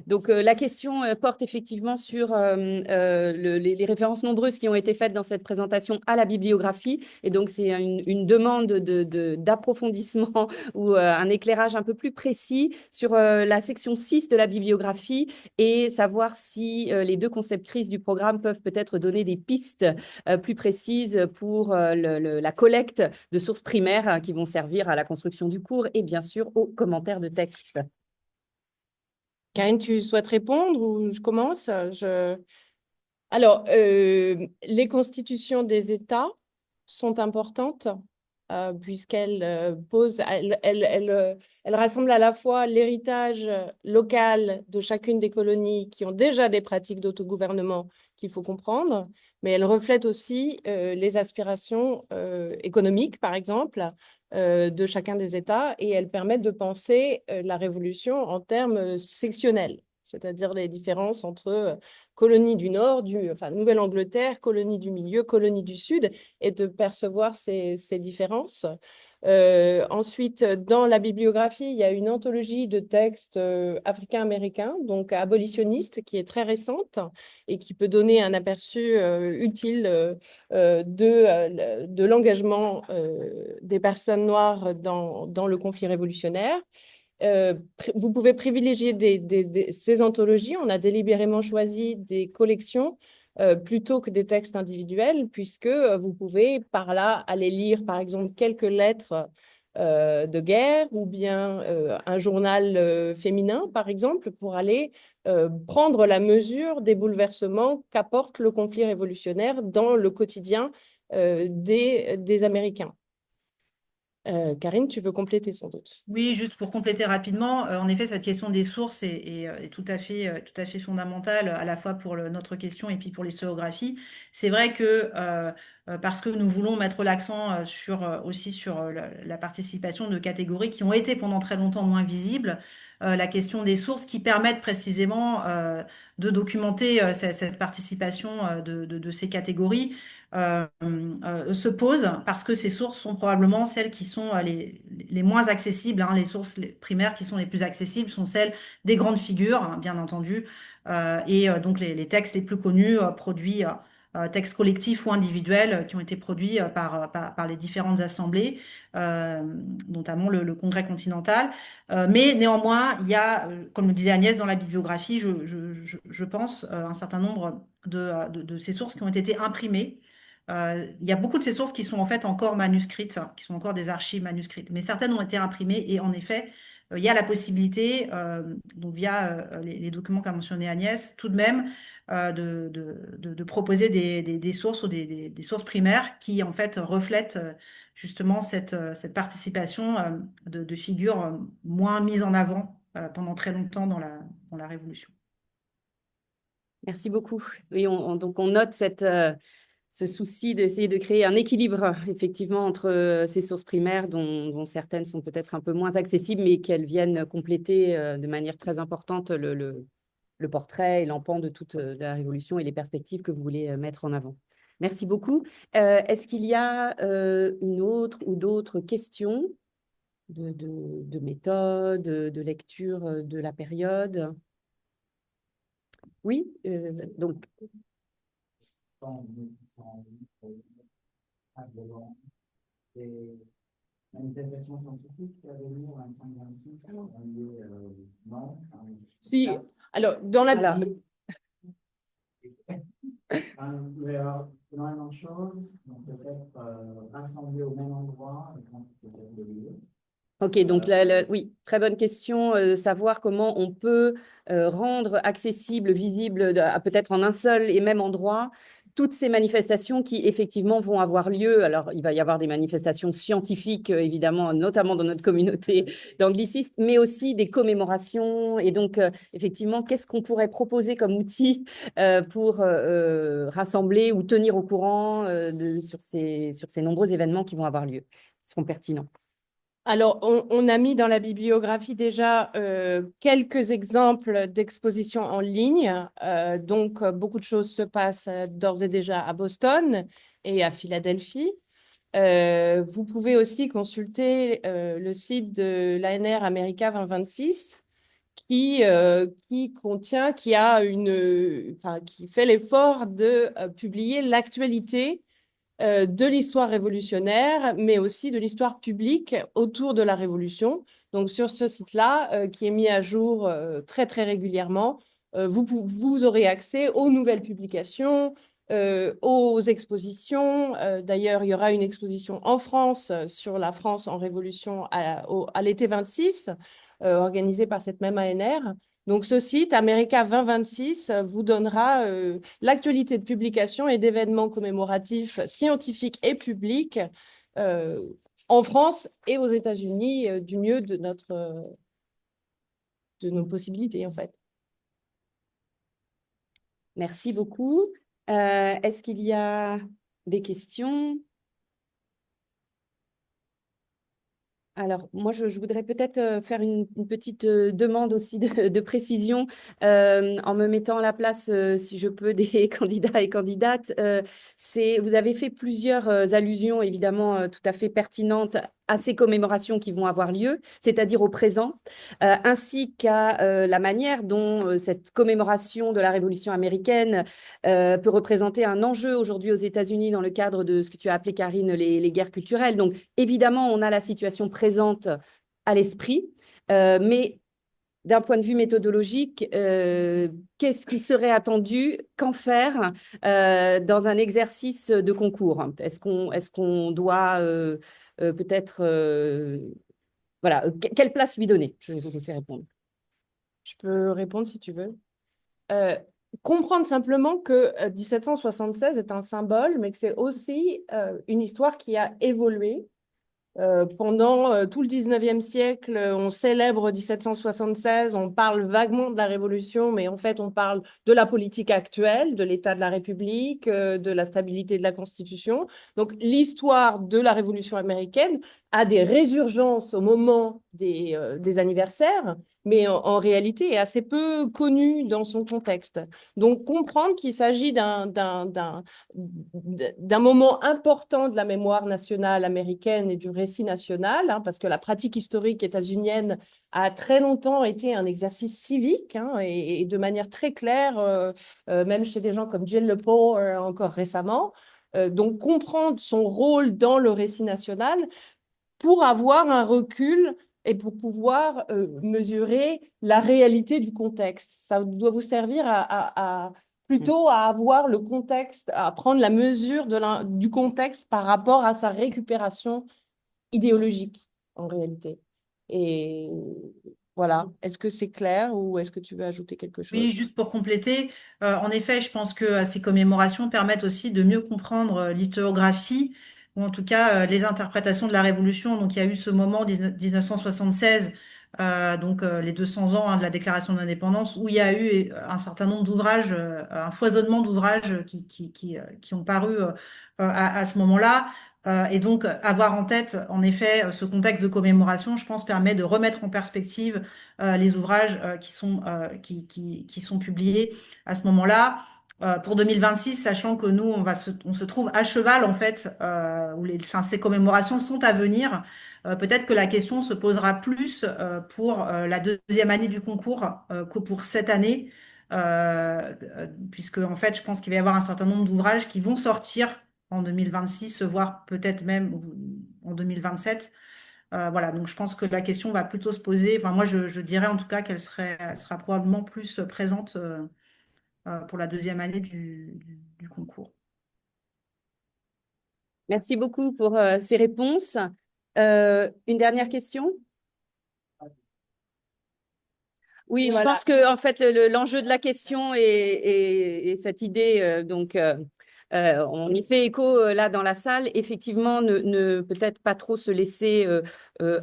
Donc, la question porte effectivement sur les références nombreuses qui ont été faites dans cette présentation à la bibliographie. Et donc, c'est une demande d'approfondissement ou un éclairage un peu plus précis sur la section 6 de la bibliographie et savoir si les deux conceptrices du programme peuvent peut-être donner des pistes plus précises pour la collecte de sources primaires qui vont servir à la construction du cours et bien sûr aux commentaires de texte. Karine, tu souhaites répondre ou je commence? Alors, les constitutions des États sont importantes puisqu'elles posent, elles rassemblent à la fois l'héritage local de chacune des colonies qui ont déjà des pratiques d'autogouvernement qu'il faut comprendre, mais elles reflètent aussi les aspirations économiques, par exemple, de chacun des États, et elles permettent de penser la révolution en termes sectionnels, c'est-à-dire les différences entre colonie du Nord, enfin Nouvelle-Angleterre, colonie du Milieu, colonie du Sud, et de percevoir ces différences. Ensuite, dans la bibliographie, il y a une anthologie de textes africains-américains, donc abolitionnistes, qui est très récente et qui peut donner un aperçu utile de l'engagement des personnes noires dans le conflit révolutionnaire. Vous pouvez privilégier ces anthologies. On a délibérément choisi des collections plutôt que des textes individuels, puisque vous pouvez par là aller lire, par exemple, quelques lettres de guerre ou bien un journal féminin, par exemple, pour aller prendre la mesure des bouleversements qu'apporte le conflit révolutionnaire dans le quotidien des Américains. Karine, tu veux compléter sans doute? Oui, juste pour compléter rapidement, en effet, cette question des sources est tout à fait fondamentale, à la fois pour notre question et puis pour l'historiographie. C'est vrai que parce que nous voulons mettre l'accent aussi sur la participation de catégories qui ont été pendant très longtemps moins visibles, la question des sources qui permettent précisément de documenter cette participation de ces catégories se pose parce que ces sources sont probablement celles qui sont les moins accessibles. Hein. Les sources primaires qui sont les plus accessibles sont celles des grandes figures, hein, bien entendu, et donc les textes les plus connus produits, textes collectifs ou individuels qui ont été produits par les différentes assemblées, euh, notamment le Congrès continental. Mais néanmoins, il y a, comme le disait Agnès dans la bibliographie, je pense, un certain nombre de ces sources qui ont été imprimées. Il y a beaucoup de ces sources qui sont en fait encore manuscrites, qui sont encore des archives manuscrites, mais certaines ont été imprimées et en effet, il y a la possibilité, donc via les documents qu'a mentionné Agnès, tout de même de proposer des sources ou des sources primaires qui en fait reflètent justement cette participation de figures moins mises en avant pendant très longtemps dans la Révolution. Merci beaucoup. Oui, donc on note ce souci d'essayer de créer un équilibre, effectivement, entre ces sources primaires, dont certaines sont peut-être un peu moins accessibles, mais qu'elles viennent compléter de manière très importante le portrait et l'empan de toute la Révolution et les perspectives que vous voulez mettre en avant. Merci beaucoup. Est-ce qu'il y a une autre ou d'autres questions de méthode, de lecture de la période? Oui, donc manifestation scientifique qui a donné au 25-26, non. Si, alors, dans la... Alors, Il va y avoir énormément de choses, donc peut-être rassembler au même endroit, et quand peut-être le lieu. ok, donc oui, très bonne question, savoir comment on peut rendre accessible, visible, peut-être en un seul et même endroit, toutes ces manifestations qui effectivement vont avoir lieu. Alors, il va y avoir des manifestations scientifiques, évidemment, notamment dans notre communauté d'anglicistes, mais aussi des commémorations. Et donc, effectivement, qu'est-ce qu'on pourrait proposer comme outil pour rassembler ou tenir au courant sur ces nombreux événements qui vont avoir lieu, qui seront pertinents? Alors, on a mis dans la bibliographie déjà quelques exemples d'expositions en ligne. Donc, beaucoup de choses se passent d'ores et déjà à Boston et à Philadelphie. Vous pouvez aussi consulter le site de l'ANR America 2026 qui qui fait l'effort de publier l'actualité de l'histoire révolutionnaire, mais aussi de l'histoire publique autour de la Révolution. Donc, sur ce site-là, qui est mis à jour très, très régulièrement, vous aurez accès aux nouvelles publications, aux expositions. D'ailleurs, il y aura une exposition en France sur la France en Révolution à l'été 26, organisée par cette même ANR. Donc, ce site, America 2026, vous donnera l'actualité de publications et d'événements commémoratifs scientifiques et publics en France et aux États-Unis du mieux de nos possibilités, en fait. Merci beaucoup. Est-ce qu'il y a des questions? Alors, moi, je voudrais peut-être faire une petite demande aussi de précision en me mettant à la place, si je peux, des candidats et candidates. Vous avez fait plusieurs allusions, évidemment, tout à fait pertinentes à ces commémorations qui vont avoir lieu, c'est-à-dire au présent, ainsi qu'à la manière dont cette commémoration de la Révolution américaine peut représenter un enjeu aujourd'hui aux États-Unis dans le cadre de ce que tu as appelé, Karine, les guerres culturelles. Donc, évidemment, on a la situation présente à l'esprit, mais d'un point de vue méthodologique, qu'est-ce qui serait attendu? Qu'en faire dans un exercice de concours? Est-ce qu'on doit peut-être... voilà, quelle place lui donner? Je vais vous laisser répondre. Je peux répondre si tu veux. Comprendre simplement que 1776 est un symbole, mais que c'est aussi une histoire qui a évolué. Pendant tout le 19e siècle, on célèbre 1776, on parle vaguement de la Révolution, mais en fait, on parle de la politique actuelle, de l'état de la République, de la stabilité de la Constitution. Donc, l'histoire de la Révolution américaine a des résurgences au moment des anniversaires, mais en réalité est assez peu connue dans son contexte. Donc, comprendre qu'il s'agit d'un moment important de la mémoire nationale américaine et du récit national, hein, parce que la pratique historique états-unienne a très longtemps été un exercice civique, hein, et de manière très claire, même chez des gens comme Jill Lepore encore récemment. Donc, comprendre son rôle dans le récit national pour avoir un recul et pour pouvoir mesurer la réalité du contexte. Ça doit vous servir plutôt à avoir le contexte, à prendre la mesure du contexte par rapport à sa récupération idéologique, en réalité. Et voilà. Est-ce que c'est clair ou est-ce que tu veux ajouter quelque Oui, chose? juste pour compléter, en effet, je pense que ces commémorations permettent aussi de mieux comprendre l'historiographie, ou en tout cas les interprétations de la Révolution. Donc il y a eu ce moment 1976, les 200 ans de la Déclaration d'indépendance, où il y a eu un certain nombre d'ouvrages, un foisonnement d'ouvrages qui ont paru à ce moment-là. Et donc avoir en tête, en effet, ce contexte de commémoration, je pense, permet de remettre en perspective les ouvrages qui sont publiés à ce moment-là. Pour 2026, sachant que nous, on se trouve à cheval, en fait, où ces commémorations sont à venir, peut-être que la question se posera plus pour la deuxième année du concours que pour cette année, puisque, en fait, je pense qu'il va y avoir un certain nombre d'ouvrages qui vont sortir en 2026, voire peut-être même en 2027. Voilà, donc je pense que la question va plutôt se poser. Enfin, moi, je dirais en tout cas elle sera probablement plus présente pour la deuxième année du concours. Merci beaucoup pour ces réponses. Une dernière question? Oui, je Voilà. pense que en fait l'enjeu de la question et cette idée, on y fait écho là dans la salle. Effectivement, ne peut-être pas trop se laisser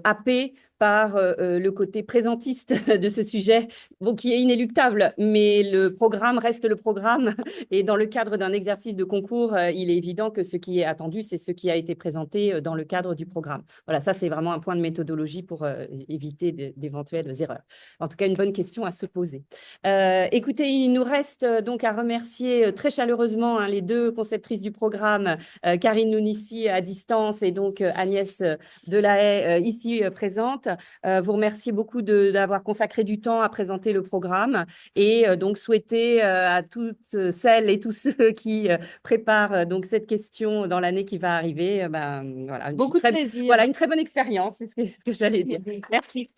happer par le côté présentiste de ce sujet, bon, qui est inéluctable, mais le programme reste le programme. Et dans le cadre d'un exercice de concours, il est évident que ce qui est attendu, c'est ce qui a été présenté dans le cadre du programme. Voilà, ça c'est vraiment un point de méthodologie pour éviter d'éventuelles erreurs. En tout cas, une bonne question à se poser. Écoutez, il nous reste donc à remercier très chaleureusement les deux conceptrices du programme, Karine Nounissi à distance et donc Agnès Delahaye ici présente. Vous remercier beaucoup d'avoir consacré du temps à présenter le programme et donc souhaiter à toutes celles et tous ceux qui préparent donc cette question dans l'année qui va arriver, voilà, Beaucoup de plaisir. voilà, une très bonne expérience, c'est ce que j'allais dire. Merci.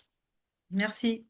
Merci.